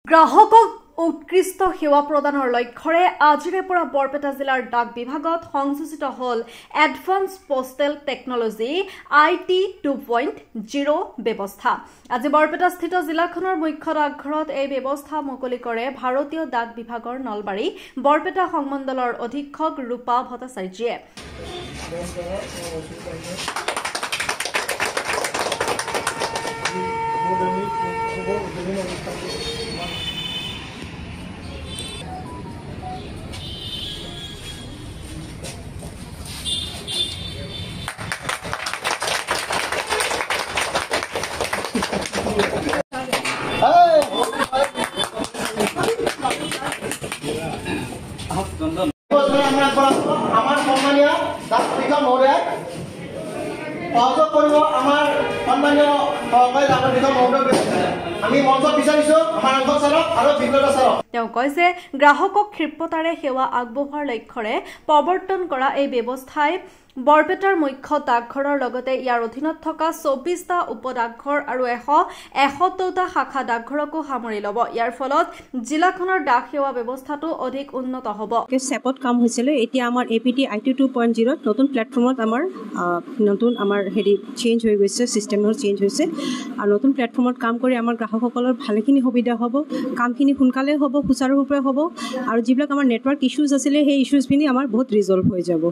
গ্ৰাহকক উৎকৃষ্ট সেৱা প্ৰদানৰ লক্ষ্যৰে আজিৰে পৰা বৰপেটা জিলাৰ ডাক বিভাগত সংযোজিত হল এডভান্স পোষ্টেল টেকনলজি IT 2.0 ব্যৱস্থা। আজি বৰপেটাস্থিত জিলাখনৰ মুখ্য ডাকঘৰত এই ব্যৱস্থা মুকলি কৰে ভাৰতীয় ডাক বিভাগৰ নলবাৰী বৰপেটা সংমণ্ডলৰ অধীক্ষক ৰূপা ভট্টাচাৰ্যে। তেওঁ কয় যে গ্ৰাহকক ক্ষিপ্ৰতাৰে সেৱা আগবঢ়োৱাৰ লক্ষ্যৰে প্ৰৱৰ্তন কৰা এই ব্যৱস্থাই বৰপেটাৰ মুখ্য ডাকঘৰৰ লগতে ইয়াৰ অধীনত থকা 24টা উপডাকঘৰ আৰু 171টা শাখা ডাকঘৰকো সামৰি ল'ব। ইয়াৰ ফলত জিলাখনৰ ডাক সেৱা ব্যৱস্থাটো অধিক উন্নত হ'ব। চেপত কাম হৈছিল, এতিয়া আমাৰ APT IT 2.0 নতুন প্লেটফৰ্মত আমাৰ চেঞ্জ হৈ গৈছে, চিষ্টেমৰ চেঞ্জ হৈছে আৰু নতুন প্লেটফৰ্মত কাম কৰি আমাৰ গ্ৰাহকসকলৰ ভালেখিনি সুবিধা হ'ব, কামখিনি সোনকালে হ'ব, সুচাৰুৰূপে হ'ব আৰু যিবিলাক আমাৰ নেটৱৰ্ক ইছ্যুজ আছিলে সেই ইছ্যুজখিনি আমাৰ বহুত ৰিজল্ভ হৈ যাব।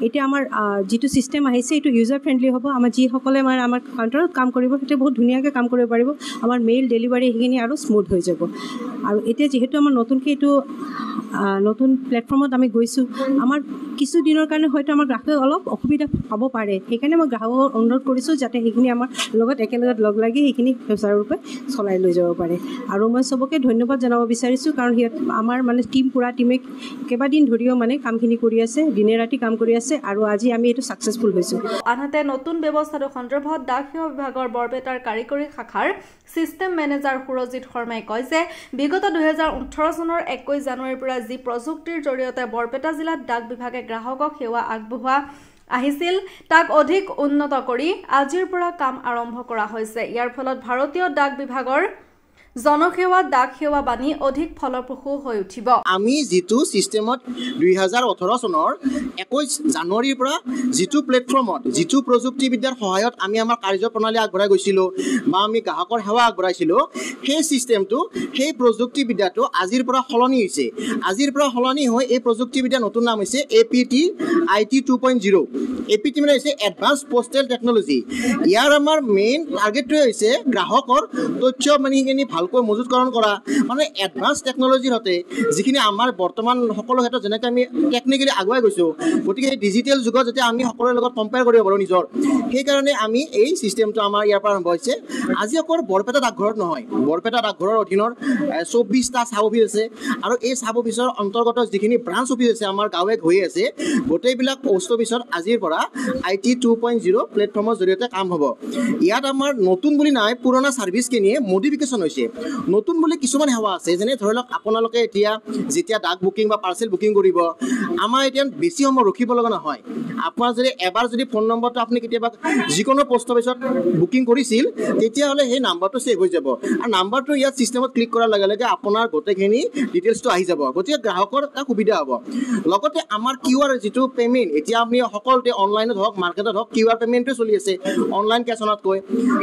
এতিয়া আমাৰ যিটো চিষ্টেম আহিছে এইটো ইউজাৰ ফ্ৰেণ্ডলি হ'ব। আমাৰ যিসকলে আমাৰ কাউণ্টাৰত কাম কৰিব সেইটো বহুত ধুনীয়াকৈ কাম কৰিব পাৰিব। আমাৰ মেইল ডেলিভাৰী সেইখিনি আৰু স্মুথ হৈ যাব। আৰু এতিয়া যিহেতু আমাৰ নতুনকৈ এইটো নতুন প্লেটফৰ্মত আমি গৈছোঁ, আমাৰ কিছুদিনৰ কাৰণে হয়তো আমাৰ গ্ৰাহকে অলপ অসুবিধা পাব পাৰে। সেইকাৰণে মই গ্ৰাহকক অনুৰোধ কৰিছোঁ যাতে সেইখিনি আমাৰ লগত একেলগত লগ লাগি সেইখিনি সুচাৰুৰূপে চলাই লৈ যাব পাৰে। আৰু মই চবকে ধন্যবাদ জনাব বিচাৰিছোঁ, কাৰণ আমাৰ পুৰা টীমে কেইবাদিন ধৰিও কামখিনি কৰি আছে, দিনে ৰাতি কাম কৰি আছে আৰু আজি আমি এইটো ছাকচেছফুল হৈছোঁ। আনহাতে নতুন ব্যৱস্থাটো সন্দৰ্ভত ডাক সেৱা বিভাগৰ বৰপেটাৰ কাৰিকৰী শাখাৰ ছিষ্টেম মেনেজাৰ সুৰজিৎ শৰ্মাই কয় যে বিগত 2018 চনৰ 21 জানুৱাৰীৰ পৰা যি প্ৰযুক্তিৰ জৰিয়তে বৰপেটা জিলাত ডাক বিভাগে গ্ৰাহকক সেৱা আগবঢ়োৱা আহিছিল তাক অধিক উন্নত কৰি আজিৰ পৰা কাম আৰম্ভ কৰা হৈছে। ইয়াৰ ফলত ভাৰতীয় ডাক বিভাগৰ জনসেৱা ডাক সেৱা বাণী অধিক ফলপ্ৰসূ হৈ উঠিব। আমি যিটো চিষ্টেমত 2018 চনৰ 21 জানুৱাৰীৰ পৰা যিটো প্লেটফৰ্মত যিটো প্ৰযুক্তিবিদ্যাৰ সহায়ত আমি আমাৰ কাৰ্যপ্ৰণালী আগবঢ়াই গৈছিলোঁ বা আমি গ্ৰাহকৰ সেৱা আগবঢ়াইছিলোঁ, সেই চিষ্টেমটো সেই প্ৰযুক্তিবিদ্যাটো আজিৰ পৰা সলনি হৈছে। আজিৰ পৰা সলনি হৈ এই প্ৰযুক্তিবিদ্যাৰ নতুন নাম হৈছে APT IT 2.0। APT হৈছে এডভান্স পোষ্টেল টেকনলজি। ইয়াৰ আমাৰ মেইন টাৰ্গেটটোৱে হৈছে গ্ৰাহকৰ তথ্য ভালকৈ মজুতকৰণ কৰা, এডভান্স টেকনলজিৰ সৈতে যিখিনি আমাৰ বৰ্তমান সকলো ক্ষেত্ৰত যেনেকৈ আমি টেকনিকেলি আগুৱাই গৈছোঁ, গতিকে এই ডিজিটেল যুগত যাতে আমি সকলোৰে লগত কম্পেয়াৰ কৰিব পাৰোঁ নিজৰ, সেইকাৰণে আমি এই চিষ্টেমটো আমাৰ ইয়াৰ পৰা আৰম্ভ হৈছে। আজি অকল বৰপেটা ডাকঘৰত নহয়, বৰপেটা ডাকঘৰৰ অধীনৰ 24টা চাব অফিচ আছে আৰু এই চাব অফিচৰ অন্তৰ্গত যিখিনি ব্ৰাঞ্চ অফিচ আছে আমাৰ গাঁৱে হৈ আছে, গোটেইবিলাক পোষ্ট অফিচত আজিৰ পৰা IT 2.0 প্লেটফৰ্মৰ জৰিয়তে কাম হ'ব। ইয়াত আমাৰ নতুন বুলি নাই, পুৰণা ছাৰ্ভিচখিনিয়ে মডিফিকেশ্যন হৈছে। নতুন বুলি কিছুমান সেৱা আছে, যেনে ধৰি লওক আপোনালোকে এতিয়া যেতিয়া ডাক বুকিং বা পাৰ্চেল বুকিং কৰিব, আমাৰ এতিয়া বেছি সময় ৰখিব লগা নহয়। আপোনাৰ যদি এবাৰ ফোন নম্বৰটো আপুনি কেতিয়াবা যিকোনো পোষ্ট অফিচত বুকিং কৰিছিল, তেতিয়াহ'লে সেই নাম্বাৰটো ছেভ হৈ যাব আৰু নাম্বাৰটো ইয়াত চিষ্টেমত ক্লিক কৰাৰ লগে লগে আপোনাৰ গোটেইখিনি ডিটেইলছটো আহি যাব। গতিকে গ্ৰাহকৰ এটা সুবিধা হ'ব। লগতে আমাৰ QR যিটো পে'মেণ্ট, এতিয়া আপুনি সকলোতে অনলাইনত হওক মাৰ্কেটত হওক QR পে'মেণ্টটো চলি আছে অনলাইন কেছ অনতকৈ।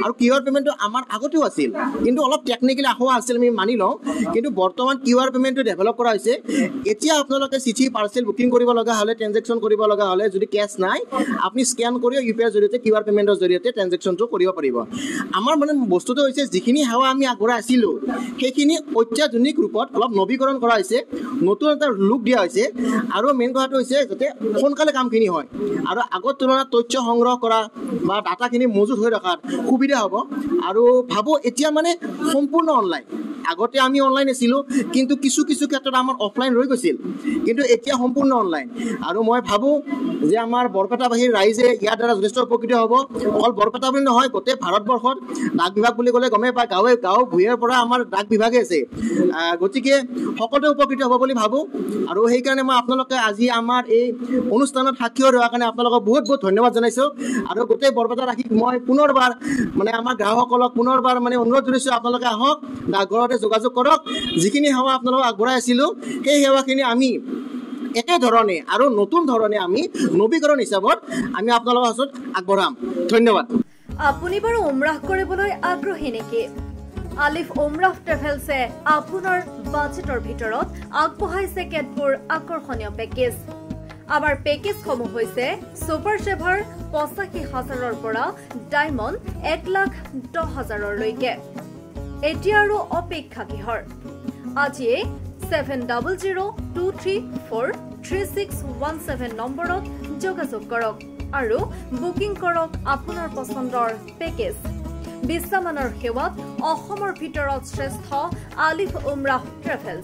আৰু QR পে'মেণ্টটো আমাৰ আগতেও আছিল, কিন্তু অলপ টেকনিকেলি আখোৱা আছিল, আমি মানি লওঁ, কিন্তু বৰ্তমান QR পে'মেণ্টটো ডেভেলপ কৰা হৈছে। এতিয়া আপোনালোকে চিঠি পাৰ্চেল বুকিং কৰিব লগা হ'লে, ট্ৰেঞ্জেকশ্যন কৰিব লগা হ'লে, যদি কেছ নাই আপুনি স্কেন কৰি UPI জৰিয়তে QR পে'মেণ্টৰ জৰিয়তে ট্ৰেঞ্জেকশ্যনটো কৰিব পাৰিব। আমাৰ বস্তুটো হৈছে যিখিনি সেৱা আমি আগবঢ়াই আছিলোঁ সেইখিনি অত্যাধুনিক ৰূপত অলপ নৱীকৰণ কৰা হৈছে, নতুন এটা লুক দিয়া হৈছে আৰু মেইন কথাটো হৈছে যাতে সোনকালে কামখিনি হয় আৰু আগৰ তুলনাত তথ্য সংগ্ৰহ কৰা বা ডাটাখিনি মজুত হৈ ৰখাত সুবিধা হ'ব। আৰু ভাবোঁ এতিয়া সম্পূৰ্ণ অনলাইন। আগতে আমি অনলাইন আছিলোঁ, কিন্তু কিছু ক্ষেত্ৰত আমাৰ অফলাইন ৰৈ গৈছিল, কিন্তু এতিয়া সম্পূৰ্ণ অনলাইন। আৰু মই ভাবোঁ যে আমাৰ বৰপেটাবাসীৰ ৰাইজে ইয়াৰ দ্বাৰা যথেষ্ট উপকৃত উপকৃত হ'ব অকল বৰপেটা বুলি নহয় গোটেই ভাৰতবৰ্ষত ডাক বিভাগ বুলি ক'লে গমেই পায় গাঁৱে ভূঞেৰ পৰা আমাৰ ডাক বিভাগে আছে গতিকে সকলোৱে উপকৃত হ'ব বুলি ভাবোঁ আৰু সেইকাৰণে মই আপোনালোকে আজি আমাৰ এই অনুষ্ঠানত সাক্ষী হোৱাৰ কাৰণে আপোনালোকক বহুত বহুত ধন্যবাদ জনাইছোঁ আৰু গোটেই বৰপেটাবাসীক মই পুনৰবাৰ মানে আমাৰ গ্ৰাহকসকলক পুনৰবাৰ মানে অনুৰোধ জনাইছোঁ আপোনালোকে আহক ডাকঘৰতে যোগাযোগ কৰক যিখিনি সেৱা আপোনালোকক আগবঢ়াই আছিলোঁ সেই সেৱাখিনি আমি একেধৰণে আৰু নতুন ধৰণে আমি নৱীকৰণ হিচাপত আমি আপোনালোকৰ ওচৰত আগবঢ়াম ধন্যবাদ আপুনি বাৰু উমৰাহ কৰিবলৈ আগ্ৰহী নেকি আলিফ উমৰাহ ট্ৰেভেলছে আপোনাৰ বাজেটৰ ভিতৰত আগবঢ়াইছে কেতবোৰ আকৰ্ষণীয় পেকেজ আমাৰ পেকেজসমূহ হৈছে ছুপাৰ চেভাৰ ৮৫,০০০ৰ পৰা ডায়মণ্ড ১,১০,০০০লৈকে এতিয়া আৰু অপেক্ষা কিহৰ আজিয়ে 7002343617 নম্বৰত যোগাযোগ কৰক আৰু বুকিং কৰক আপোনাৰ পছন্দৰ পেকেজ বিশ্বমানৰ সেৱাত অসমৰ ভিতৰত শ্ৰেষ্ঠ আলিফ উমৰাহ ট্ৰেভেলছ